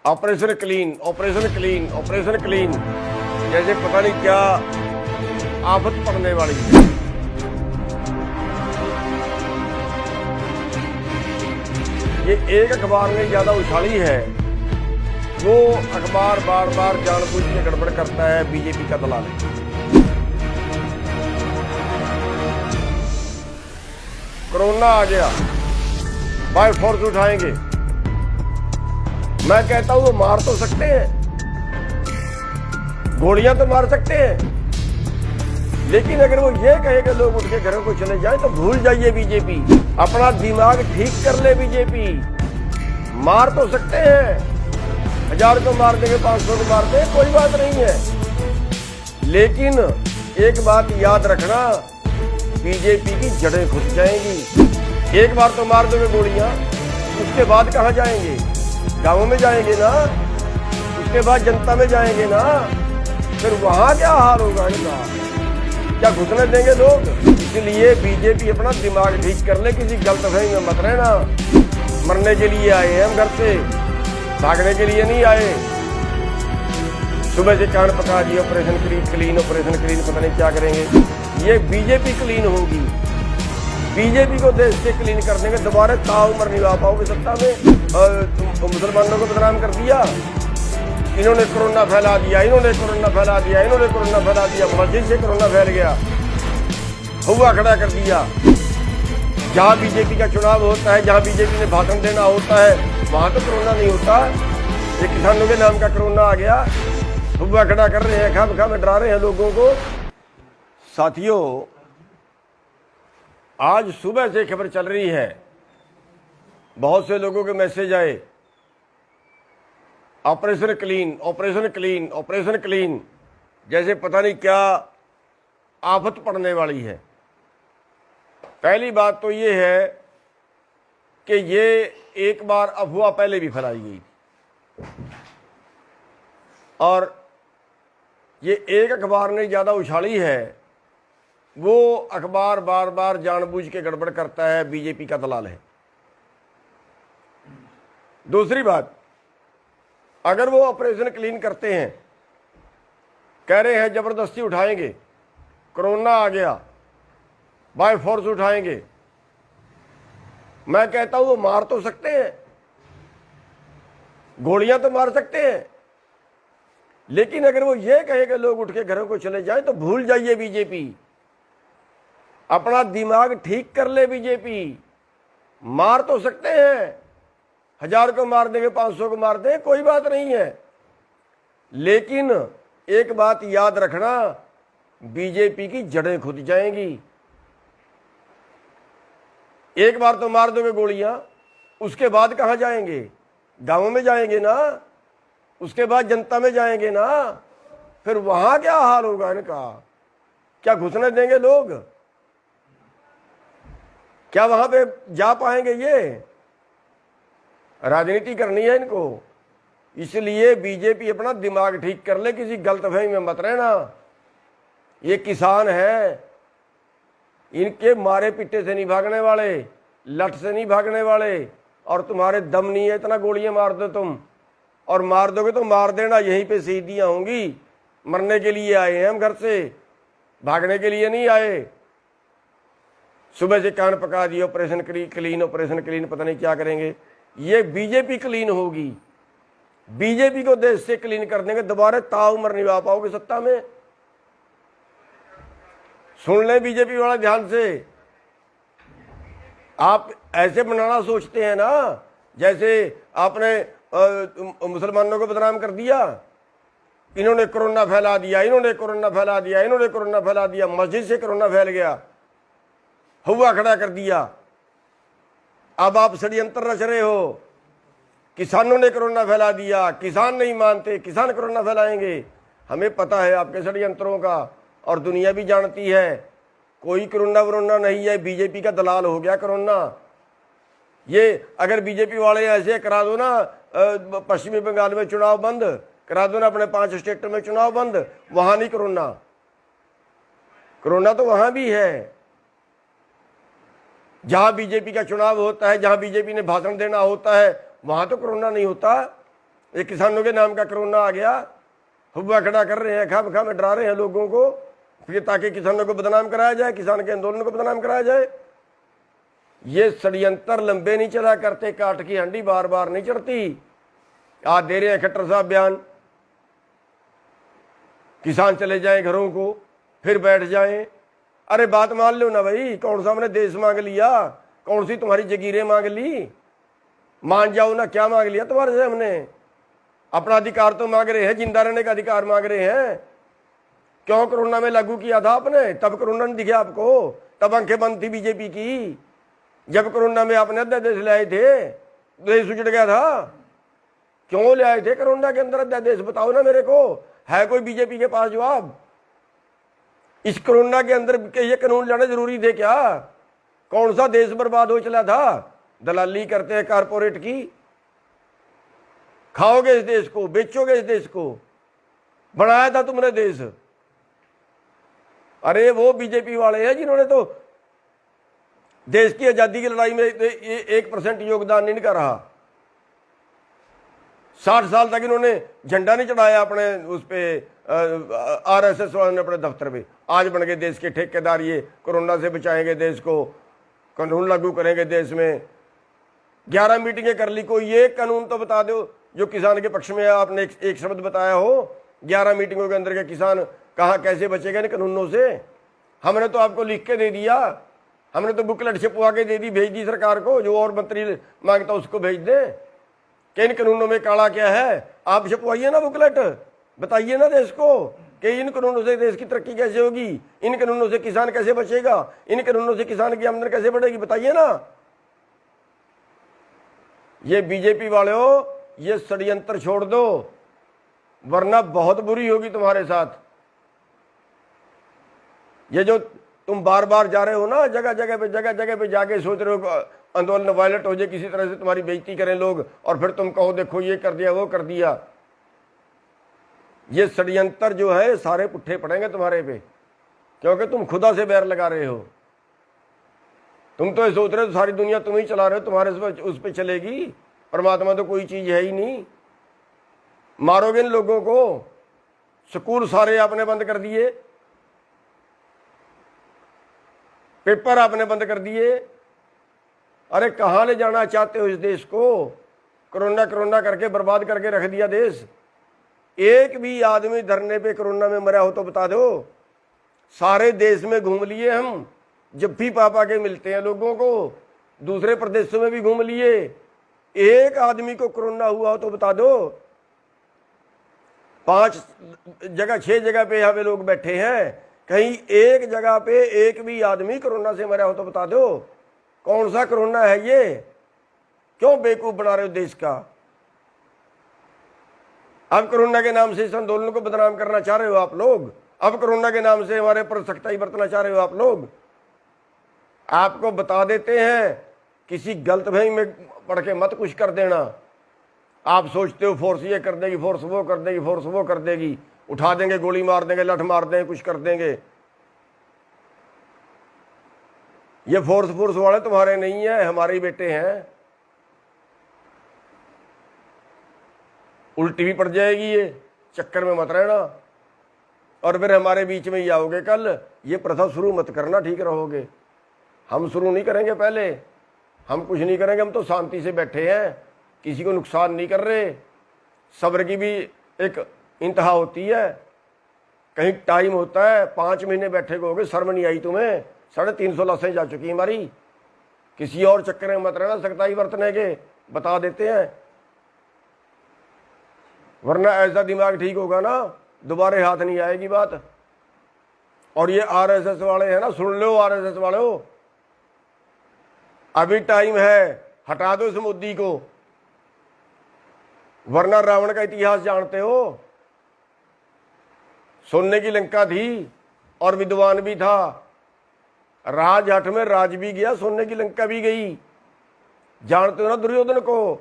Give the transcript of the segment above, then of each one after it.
Operation clean, operation clean, operation clean, जैसे पता नहीं क्या आफत पड़ने वाली है। ये एक अखबार ने ज्यादा उछाली है, वो अखबार बार बार जानबूझ के गड़बड़ करता है, बीजेपी का दलाल है। कोरोना आ गया, बाय फोर्स उठाएंगे। मैं कहता हूं वो मार तो सकते हैं, गोलियां तो मार सकते हैं, लेकिन अगर वो ये कहे कि लोग उठ के घरों को चले जाएं तो भूल जाइए बीजेपी, अपना दिमाग ठीक कर ले बीजेपी। मार तो सकते हैं, 1000 को मार देंगे, 500 को मार देंगे, कोई बात नहीं है, लेकिन एक बात याद रखना, बीजेपी की जड़ें घुस जाएंगी। एक बार तो मार दोगे गोलियां, उसके बाद कहां जाएंगे? गांवों में जाएंगे ना, उसके बाद जनता में जाएंगे ना, फिर वहां क्या हाल होगा इनका? क्या घुसने देंगे लोग? इसलिए बीजेपी अपना दिमाग ठीक कर ले, किसी गलतफहमी में मत रहना। मरने के लिए आए हैं हम घर से, भागने के लिए नहीं आए। सुबह से कान पका दिए, ऑपरेशन क्लीन, ऑपरेशन क्लीन, पता नहीं क्या करेंगे। ये बीजेपी क्लीन होगी, बीजेपी को देश से क्लीन करने में दोबारा ताउम्र नहीं आ पाओगे सत्ता में। मुसलमानों को बदनाम कर दिया, इन्होंने कोरोना फैला दिया, इन्होंने कोरोना फैला दिया, इन्होंने कोरोना फैला दिया, मस्जिद से कोरोना फैल गया, हुआ खड़ा कर दिया। जहां बीजेपी का चुनाव होता है, जहां बीजेपी ने भाषण देना होता है, वहां तो कोरोना नहीं होता। ये किसानों के नाम का कोरोना आ गया, हुआ खड़ा कर रहे हैं, खा में डरा रहे हैं लोगों को। साथियों, आज सुबह से खबर चल रही है, बहुत से लोगों के मैसेज आए, operation clean, operation clean, operation clean, जैसे पता नहीं क्या आफत पड़ने वाली है। पहली बात तो ये है कि ये एक बार अफवाह पहले भी फैलाई गई और ये एक अखबार ने ज्यादा उछाली है, वो अखबार बार बार जानबूझ के गड़बड़ करता है, बीजेपी का दलाल है। दूसरी बात, अगर वो ऑपरेशन क्लीन करते हैं, कह रहे हैं जबरदस्ती उठाएंगे, कोरोना आ गया, बाय फोर्स उठाएंगे, मैं कहता हूं वो मार तो सकते हैं, गोलियां तो मार सकते हैं, लेकिन अगर वो ये कहे कि लोग उठ के घरों को चले जाएं तो भूल जाइए बीजेपी, अपना दिमाग ठीक कर ले बीजेपी। मार तो सकते हैं, 1000 को मार देंगे, 500 को मार देंगे, कोई बात नहीं है, लेकिन एक बात याद रखना, बीजेपी की जड़ें खुद जाएंगी। एक बार तो मार दोगे गोलियां, उसके बाद कहां जाएंगे? गांवों में जाएंगे ना, उसके बाद जनता में जाएंगे ना, फिर वहां क्या हाल होगा इनका? क्या घुसने देंगे लोग? क्या वहां पे जा पाएंगे? ये राजनीति करनी है इनको, इसलिए बीजेपी अपना दिमाग ठीक कर ले, किसी गलतफहमी में मत रहना। ये किसान है, इनके मारे पिट्टे से नहीं भागने वाले, लठ से नहीं भागने वाले, और तुम्हारे दम नहीं है इतना गोलियां मार दो तुम, और मार दोगे तो मार देना, यहीं पे शहीदियां होंगी। मरने के लिए आए हैं हम घर से, भागने के लिए नहीं आए। सुबह से कान पका दिए, ऑपरेशन क्लीन, ऑपरेशन क्लीन, पता नहीं क्या करेंगे। ये बीजेपी क्लीन होगी, बीजेपी को देश से क्लीन करने के दोबारा ताउम्र नहीं आ पाओगे सत्ता में। सुन ले बीजेपी वाला ध्यान से, आप ऐसे बनाना सोचते हैं ना, जैसे आपने मुसलमानों को बदनाम कर दिया, इन्होंने कोरोना फैला दिया, इन्होंने कोरोना फैला दिया, इन्होंने कोरोना फैला दिया, मस्जिद से कोरोना फैल गया, हुआ खड़ा कर दिया। अब आप षड्यंत्र रच रहे हो, किसानों ने कोरोना फैला दिया, किसान नहीं मानते, किसान कोरोना फैलाएंगे। हमें पता है आपके षड्यंत्रों का, और दुनिया भी जानती है, कोई कोरोना वरोना नहीं है, बीजेपी का दलाल हो गया कोरोना। ये अगर बीजेपी वाले ऐसे करा दो ना, पश्चिमी बंगाल में चुनाव बंद करा दो ना, अपने 5 स्टेटों में चुनाव बंद, वहां नहीं कोरोना, कोरोना तो वहां भी है। जहां बीजेपी का चुनाव होता है, जहां बीजेपी ने भाषण देना होता है, वहां तो कोरोना नहीं होता। ये किसानों के नाम का कोरोना आ गया, हुआ खड़ा कर रहे हैं, खा में डरा रहे हैं लोगों को, फिर ताकि किसानों को बदनाम कराया जाए, किसान के आंदोलन को बदनाम कराया जाए। ये षड्यंत्र लंबे नहीं चला करते, काट की हंडी बार बार नहीं चढ़ती। आज दे रहे हैं खट्टर साहब बयान, किसान चले जाएं घरों को, फिर बैठ जाएं। अरे बात मान लो ना भाई, कौन सा हमने देश मांग लिया, कौन सी तुम्हारी जगीरें मांग ली, मान जाओ ना। क्या मांग लिया तुम्हारे से हमने? अपना अधिकार तो मांग रहे हैं, जिंदा रहने का अधिकार मांग रहे हैं। क्यों कोरोना में लागू किया था आपने? तब कोरोना नहीं दिखे आपको, तब आंखें बंद थी बीजेपी की। जब कोरोना में आपने अध्यादेश लाए थे, देश उजड़ गया था। क्यों ले आए थे कोरोना के अंदर अध्यादेश? बताओ ना मेरे को, है कोई बीजेपी के पास जवाब? इस कोरोना के अंदर ये कानून लाना जरूरी थे क्या? कौन सा देश बर्बाद हो चला था? दलाली करते हैं कारपोरेट की। खाओगे इस देश को, बेचोगे इस देश को, बनाया था तुमने देश। अरे वो बीजेपी वाले हैं जिन्होंने तो देश की आजादी की लड़ाई में 1% योगदान नहीं कर रहा। 60 साल तक इन्होंने झंडा नहीं चढ़ाया अपने उस पे, आरएसएस वालों ने अपने दफ्तर पे। आज बन गए देश के ठेकेदार, ये कोरोना से बचाएंगे देश को, कानून लागू करेंगे देश में। 11 मीटिंगें कर ली, कोई एक कानून तो बता दो जो किसान के पक्ष में है। आपने एक शब्द बताया हो 11 मीटिंगों के अंदर के किसान कहाँ कैसे बचेगा इन कानूनों से? हमने तो आपको लिख के दे दिया, हमने तो बुकलेट छपवा के दे दी, भेज दी सरकार को, जो और मंत्री मांगता उसको भेज दे कि इन कानूनों में काला क्या है। आप छपवाइए ना बुकलेट, बताइए ना देश को कि इन कानूनों से देश की तरक्की कैसे होगी, इन कानूनों से किसान कैसे बचेगा, इन कानूनों से किसान की आमदनी कैसे बढ़ेगी, बताइए ना। ये बीजेपी वाले हो, ये षड्यंत्र छोड़ दो, वरना बहुत बुरी होगी तुम्हारे साथ। ये जो तुम बार बार जा रहे हो ना, जगह जगह पे जाके सोच रहे हो आंदोलन वायलेंट हो जाए, किसी तरह से तुम्हारी बेइज्जती करें लोग, और फिर तुम कहो देखो ये कर दिया वो कर दिया। ये षड्यंत्र जो है सारे पुट्ठे पड़ेंगे तुम्हारे पे, क्योंकि तुम खुदा से बैर लगा रहे हो। तुम तो ये सोच रहे हो सारी दुनिया तुम ही चला रहे हो, तुम्हारे उस पर चलेगी। परमात्मा तो कोई चीज है ही नहीं। मारोगे इन लोगों को। स्कूल सारे आपने बंद कर दिए, पेपर आपने बंद कर दिए। अरे कहाँ ले जाना चाहते हो इस देश को? कोरोना कोरोना करके बर्बाद करके रख दिया देश। एक भी आदमी धरने पे कोरोना में मरा हो तो बता दो। सारे देश में घूम लिए हम, जब भी पापा के मिलते हैं लोगों को, दूसरे प्रदेशों में भी घूम लिए। एक आदमी को कोरोना हुआ हो तो बता दो। 5 जगह 6 जगह पे यहाँ पे लोग बैठे हैं, कहीं एक जगह पे एक भी आदमी कोरोना से मरा हो तो बता दो। कौन सा कोरोना है ये? क्यों बेवकूफ बना रहे हो देश का? अब कोरोना के नाम से इस आंदोलन को बदनाम करना चाह रहे हो आप लोग। अब कोरोना के नाम से हमारे पर सख्ताई बरतना चाह रहे हो आप लोग। आपको बता देते हैं, किसी गलतफहमी में पढ़ के मत कुछ कर देना। आप सोचते हो फोर्स ये कर देगी, फोर्स वो कर देगी, फोर्स वो कर देगी, उठा देंगे, गोली मार देंगे, लठ मार देंगे, कुछ कर देंगे। ये फोर्स वाले तुम्हारे नहीं है, हमारे ही बेटे हैं। उल्टी भी पड़ जाएगी, ये चक्कर में मत रहना, और फिर हमारे बीच में ही आओगे कल। ये प्रथा शुरू मत करना, ठीक रहोगे। हम शुरू नहीं करेंगे, पहले हम कुछ नहीं करेंगे। हम तो शांति से बैठे हैं, किसी को नुकसान नहीं कर रहे। सब्र की भी एक इंतहा होती है, कहीं टाइम होता है। 5 महीने बैठे हो गए, शर्म नहीं आई तुम्हें? 350 लाशें जा चुकी हमारी। किसी और चक्कर में मत रहना, सख्ताई बरतने के बता देते हैं, वरना ऐसा दिमाग ठीक होगा ना, दोबारा हाथ नहीं आएगी बात। और ये आरएसएस वाले हैं ना, सुन लो आरएसएस वाले हो, अभी टाइम है, हटा दो इस मोदी को, वरना रावण का इतिहास जानते हो। सोने की लंका थी और विद्वान भी था, राजहट में राज भी गया, सोने की लंका भी गई। जानते हो ना दुर्योधन को,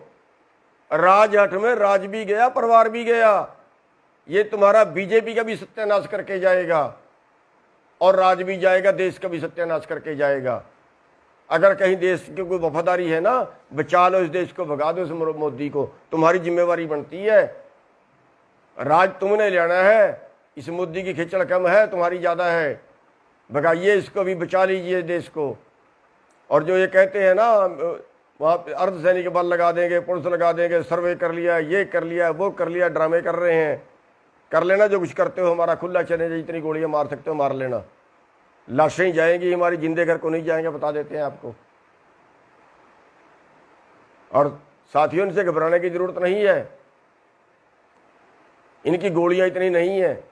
राजहट में राज भी गया, परिवार भी गया। ये तुम्हारा बीजेपी का भी सत्यानाश करके जाएगा, और राज भी जाएगा, देश का भी सत्यानाश करके जाएगा। अगर कहीं देश की कोई वफादारी है ना, बचा लो इस देश को, भगा दो इस मोदी को, तुम्हारी जिम्मेवारी बनती है। राज तुमने लेना है, इस मोदी की खिचड़ कम है, तुम्हारी ज्यादा है। भगाइए इसको भी, बचा लीजिए देश को। और जो ये कहते हैं ना वहाँ अर्धसैनिक बल लगा देंगे, पुलिस लगा देंगे, सर्वे कर लिया, ये कर लिया, वो कर लिया, ड्रामे कर रहे हैं। कर लेना जो कुछ करते हो, हमारा खुला चैलेंज है, जितनी गोलियां मार सकते हो मार लेना। लाशें ही जाएंगी हमारी, जिंदे घर को नहीं जाएंगे, बता देते हैं आपको। और साथियों, इनसे घबराने की जरूरत नहीं है, इनकी गोलियां इतनी नहीं है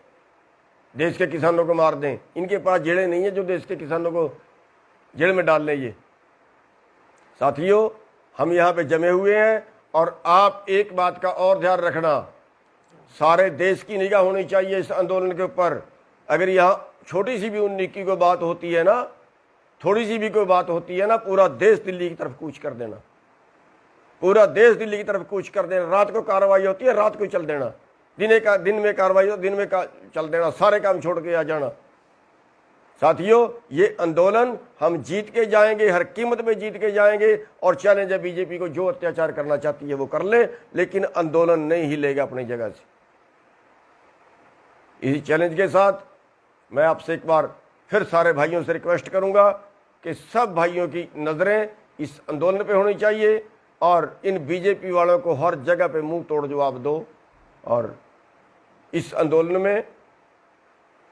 देश के किसानों को मार दें। इनके पास जेड़े नहीं है जो देश के किसानों को जेल में डाल लें। ये साथियों, हम यहाँ पे जमे हुए हैं। और आप एक बात का और ध्यान रखना, सारे देश की निगाह होनी चाहिए इस आंदोलन के ऊपर। अगर यहाँ छोटी सी भी उन्नीकी कोई बात होती है ना, थोड़ी सी भी कोई बात होती है ना, पूरा देश दिल्ली की तरफ कूच कर देना, पूरा देश दिल्ली की तरफ कूच कर देना। रात को कार्रवाई होती है, रात को चल देना, दिन में कार्रवाई हो, दिन में चल देना, सारे काम छोड़ के आ जाना। साथियों, ये आंदोलन हम जीत के जाएंगे, हर कीमत पे जीत के जाएंगे। और चैलेंज है बीजेपी को, जो अत्याचार करना चाहती है वो कर ले, लेकिन आंदोलन नहीं हिलेगा अपनी जगह से। इसी चैलेंज के साथ मैं आपसे एक बार फिर सारे भाइयों से रिक्वेस्ट करूंगा कि सब भाइयों की नजरें इस आंदोलन पे होनी चाहिए और इन बीजेपी वालों को हर जगह पे मुंह तोड़ जवाब दो। और इस आंदोलन में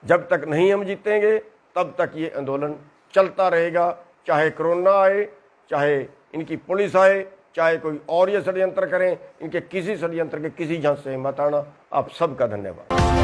जब तक नहीं हम जीतेंगे तब तक ये आंदोलन चलता रहेगा, चाहे कोरोना आए, चाहे इनकी पुलिस आए, चाहे कोई और ये षड्यंत्र करें। इनके किसी षड्यंत्र के किसी झांसे से मत आना। आप सबका धन्यवाद।